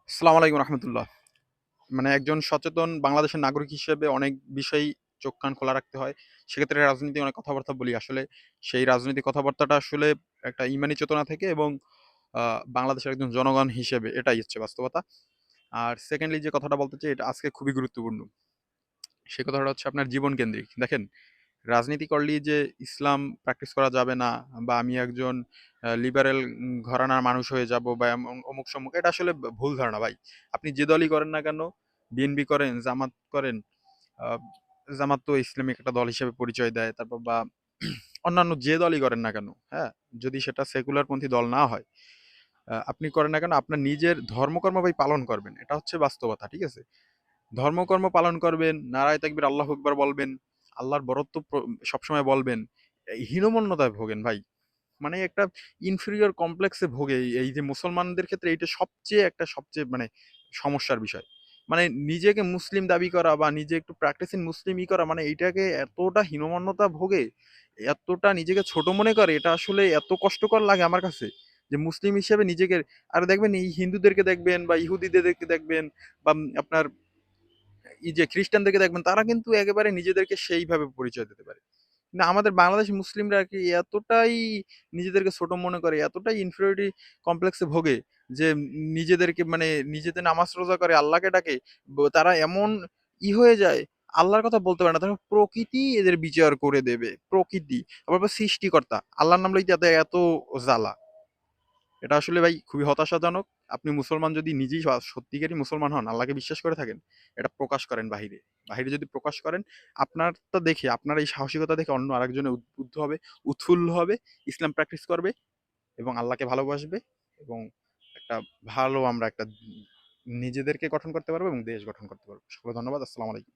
আসসালামু আলাইকুম রহমতুল্লাহ। মানে একজন সচেতন বাংলাদেশের নাগরিক হিসেবে অনেক বিষয়ই চোখ কান খোলা রাখতে হয়। সেক্ষেত্রে রাজনীতি অনেক কথাবার্তা বলি। আসলে সেই রাজনীতি কথাবার্তাটা আসলে একটা ইমানি চেতনা থেকে এবং বাংলাদেশের একজন জনগণ হিসেবে এটাই হচ্ছে বাস্তবতা। আর সেকেন্ডলি যে কথাটা বলতে চাই এটা আজকে খুবই গুরুত্বপূর্ণ। সে কথাটা হচ্ছে আপনার জীবন কেন্দ্রিক। দেখেন, রাজনীতি করলেই যে ইসলাম প্র্যাকটিস করা যাবে না বা আমি একজন লিবারেল ঘরানার মানুষ হয়ে যাব বা এমন অমুক সমুক, এটা আসলে ভুল ধারণা ভাই। আপনি যে দলই করেন না কেন, বিএনপি করেন, জামাত করেন, আহ, জামাত তো ইসলামিক একটা দল হিসেবে পরিচয় দেয়, তারপর বা অন্যান্য যে দলই করেন না কেন, হ্যাঁ, যদি সেটা সেকুলারপন্থী দল না হয়, আপনি করেন না কেন আপনার নিজের ধর্মকর্ম ভাই পালন করবেন, এটা হচ্ছে বাস্তবতা, ঠিক আছে? ধর্মকর্ম পালন করবেন, নারায়ে তাকবীর, আল্লাহু আকবার বলবেন, আল্লাহর বরত্ব সবসময় বলবেন। এই হীনমন্যতায় ভোগেন ভাই। মানে একটা ইনফেরিয়র কমপ্লেক্সে ভোগে এই যে মুসলমানদের ক্ষেত্রে এইটা সবচেয়ে মানে সমস্যার বিষয়। মানে নিজেকে মুসলিম দাবি করা বা নিজে একটু প্র্যাকটিসিং মুসলিম করা, মানে এইটাকে এতটা হীনমন্যতা ভোগে, এতটা নিজেকে ছোট মনে করে, এটা আসলে এত কষ্টকর লাগে আমার কাছে যে মুসলিম হিসেবে নিজেকে। আর দেখবেন এই হিন্দুদেরকে দেখবেন বা ইহুদিদেরকে দেখবেন বা আপনার এই যে খ্রিস্টানদেরকে দেখবেন, তারা কিন্তু একেবারে নিজেদেরকে সেইভাবে পরিচয় দিতে পারে। না, আমাদের বাংলাদেশি মুসলিমরা আর কি এতটাই নিজেদেরকে ছোট মনে করে, এতটাই ইনফিরিয়রিটি কমপ্লেক্সে ভোগে যে নিজেদেরকে মানে নিজেদের নামাজ রোজা করে আল্লাহকে ডাকে, তারা এমন হয়ে যায়, আল্লাহর কথা বলতে পারে না, তারা প্রকৃতি এদের বিচার করে দেবে, প্রকৃতি আবার আবার সৃষ্টিকর্তা আল্লাহর নাম লইতে এত এত জ্বালা। এটা আসলে ভাই খুবই হতাশাজনক। আপনি মুসলমান যদি নিজেই সত্যিকারই মুসলমান হন, আল্লাহকে বিশ্বাস করে থাকেন, এটা প্রকাশ করেন বাহিরে। বাহিরে যদি প্রকাশ করেন, আপনারটা দেখে, আপনার এই সাহসিকতা দেখে অন্য আরেকজনে উদ্বুদ্ধ হবে, উৎফুল্ল হবে, ইসলাম প্র্যাকটিস করবে এবং আল্লাহকে ভালোবাসবে এবং একটা ভালো আমরা একটা নিজেদেরকে গঠন করতে পারবো এবং দেশ গঠন করতে পারবো। সকলে ধন্যবাদ। আসসালামু আলাইকুম।